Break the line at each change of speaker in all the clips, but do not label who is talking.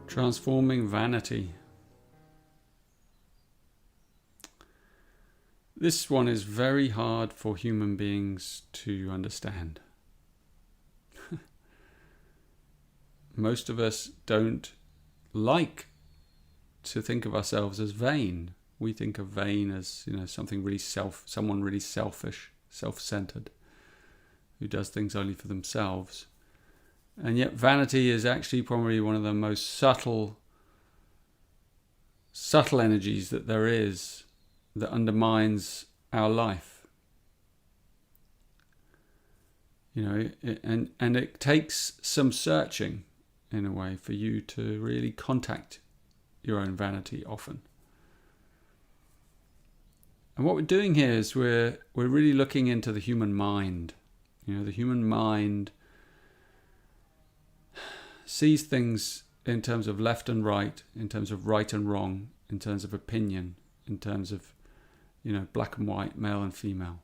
Transforming vanity. This one is very hard for human beings to understand. Most of us don't like to think of ourselves as vain. We think of vain as, something really someone really selfish, self-centered, who does things only for themselves. And yet vanity is actually probably one of the most subtle energies that there is, that undermines our life. And it takes some searching, in a way, for you to really contact your own vanity often. And what we're doing here is we're really looking into the human mind. The human mind sees things in terms of left and right, in terms of right and wrong, in terms of opinion, in terms of, black and white, male and female.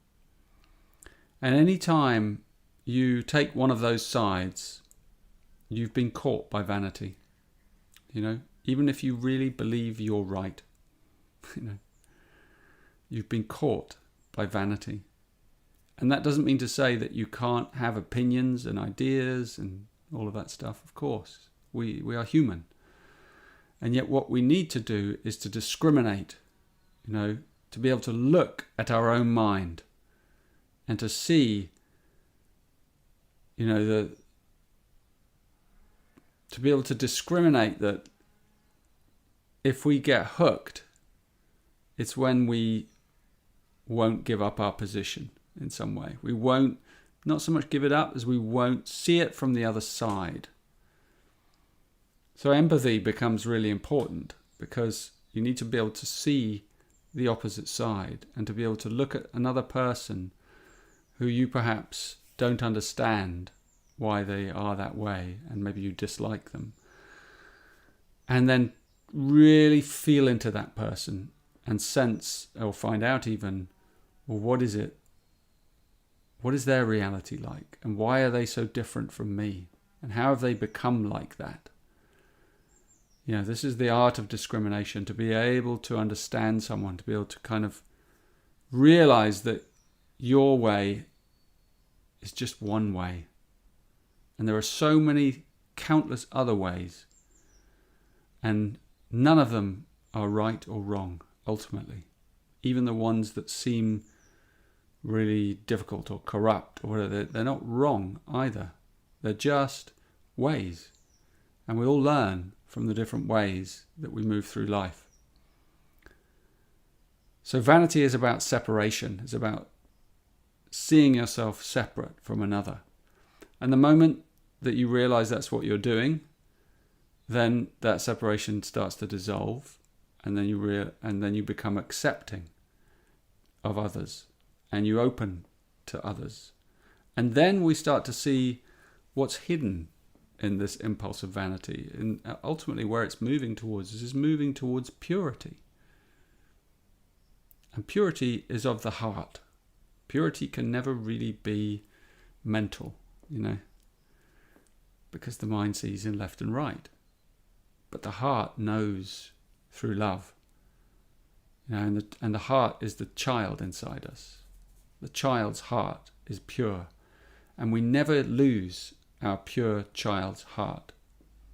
And any time you take one of those sides, you've been caught by vanity. Even if you really believe you're right, you've been caught by vanity. And that doesn't mean to say that you can't have opinions and ideas and all of that stuff. Of course, we are human. And yet what we need to do is to discriminate, to be able to look at our own mind and to see, to be able to discriminate that if we get hooked, it's when we won't give up our position in some way. We won't not so much give it up as we won't see it from the other side. So empathy becomes really important, because you need to be able to see the opposite side and to be able to look at another person who you perhaps don't understand why they are that way, and maybe you dislike them, and then really feel into that person and sense, or find out even, well, what is it? What is their reality like? And why are they so different from me? And how have they become like that? This is the art of discrimination, to be able to understand someone, to be able to kind of realize that your way is just one way. And there are so many countless other ways. And none of them are right or wrong, ultimately. Even the ones that seem really difficult or corrupt or whatever, they're not wrong either. They're just ways. And we all learn from the different ways that we move through life. So vanity is about separation. It's about seeing yourself separate from another. And the moment that you realize that's what you're doing, then that separation starts to dissolve, and then you become accepting of others, and you open to others. And then we start to see what's hidden in this impulse of vanity. And ultimately where it's moving towards is moving towards purity. And purity is of the heart. Purity can never really be mental, because the mind sees in left and right. But the heart knows through love. And the heart is the child inside us. The child's heart is pure. And we never lose our pure child's heart.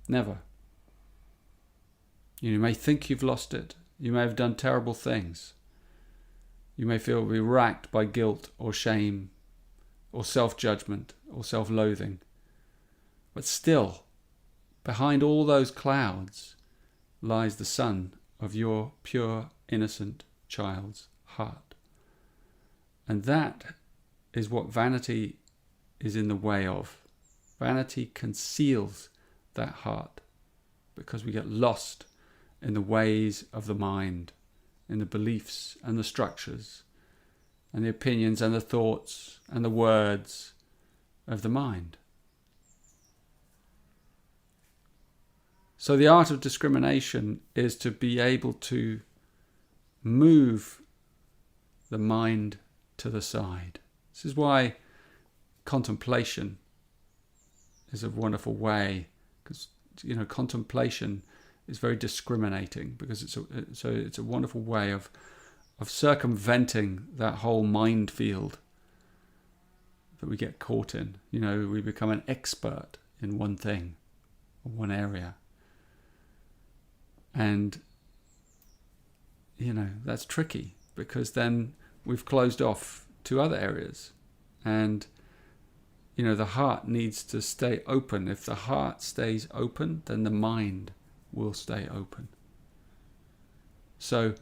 Never. You may think you've lost it. You may have done terrible things. You may feel racked by guilt or shame or self-judgment or self-loathing. But still, behind all those clouds lies the sun of your pure, innocent child's heart. And that is what vanity is in the way of. Vanity conceals that heart, because we get lost in the ways of the mind, in the beliefs and the structures and the opinions and the thoughts and the words of the mind. So the art of discrimination is to be able to move the mind to the side. This is why contemplation is a wonderful way, because contemplation is very discriminating, because it's a wonderful way of circumventing that whole minefield that we get caught in. You know, we become an expert in one thing or one area. And, you know, that's tricky, because then we've closed off to other areas. And, you know, the heart needs to stay open. If the heart stays open, then the mind will stay open. So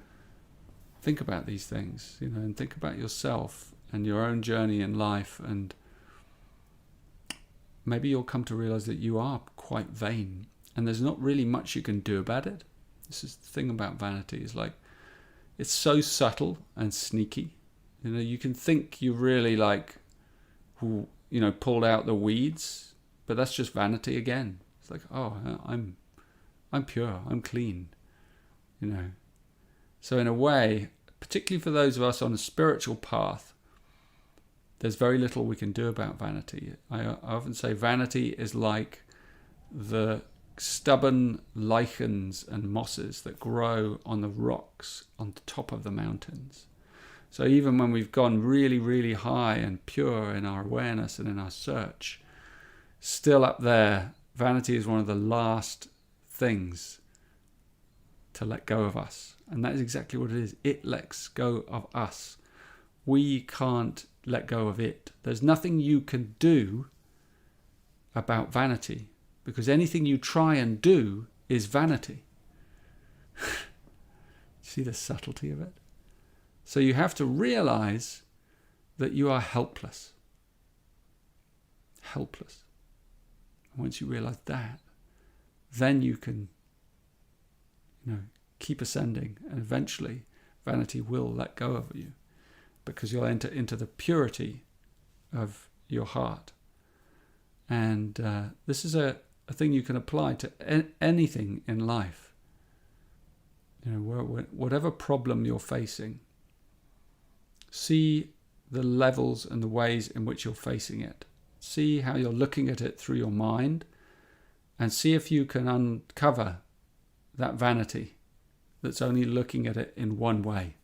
think about these things, you know, and think about yourself and your own journey in life, and maybe you'll come to realize that you are quite vain, and there's not really much you can do about it. This is the thing about vanity, is like, it's so subtle and sneaky. You know, you can think you really like, you know, pulled out the weeds, but that's just vanity again. It's like, oh, I'm pure, I'm clean, you know. So in a way, particularly for those of us on a spiritual path, there's very little we can do about vanity. I often say vanity is like the stubborn lichens and mosses that grow on the rocks on the top of the mountains. So even when we've gone really, really high and pure in our awareness and in our search, still up there, vanity is one of the last things to let go of us. And that is exactly what it is. It lets go of us. We can't let go of it. There's nothing you can do about vanity, because anything you try and do is vanity. See the subtlety of it? So you have to realize that you are helpless. Helpless. And once you realize that, then you can, you know, keep ascending, and eventually vanity will let go of you, because you'll enter into the purity of your heart. And this is a thing you can apply to anything in life. You know, whatever problem you're facing, see the levels and the ways in which you're facing it. See how you're looking at it through your mind, and see if you can uncover that vanity that's only looking at it in one way.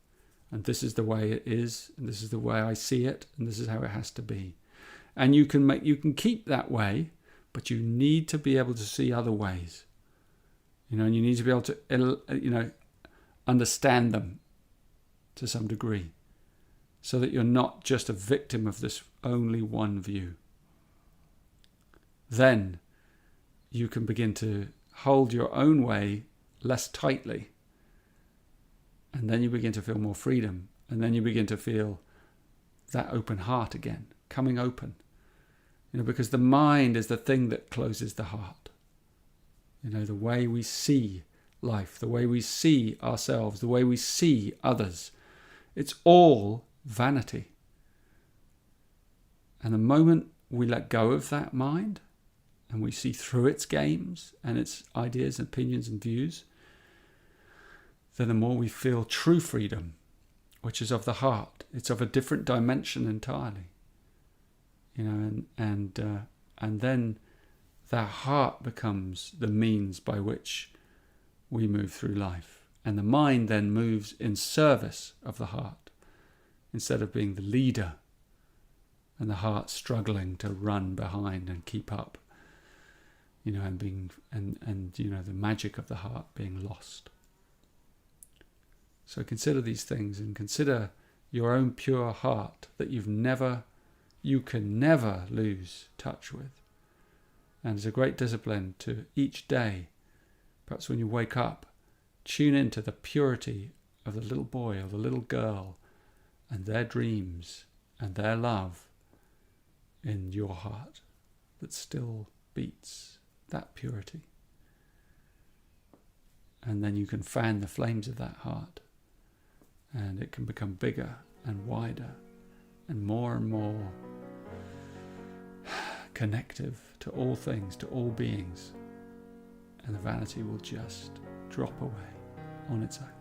And this is the way it is, and this is the way I see it, and this is how it has to be. And you can keep that way, but you need to be able to see other ways. You know, and you need to be able to, you know, understand them to some degree, so that you're not just a victim of this only one view. Then you can begin to hold your own way less tightly. And then you begin to feel more freedom. And then you begin to feel that open heart again, coming open. You know, because the mind is the thing that closes the heart. You know, the way we see life, the way we see ourselves, the way we see others, it's all vanity. And the moment we let go of that mind, and we see through its games and its ideas and opinions and views, then the more we feel true freedom, which is of the heart. It's of a different dimension entirely. You know, and then that heart becomes the means by which we move through life. And the mind then moves in service of the heart, instead of being the leader and the heart struggling to run behind and keep up. You know, and being and you know, the magic of the heart being lost. So consider these things, and consider your own pure heart that you can never lose touch with. And it's a great discipline to each day, perhaps when you wake up, tune into the purity of the little boy or the little girl and their dreams and their love in your heart that still beats that purity. And then you can fan the flames of that heart, and it can become bigger and wider and more connective to all things, to all beings, and the vanity will just drop away on its own.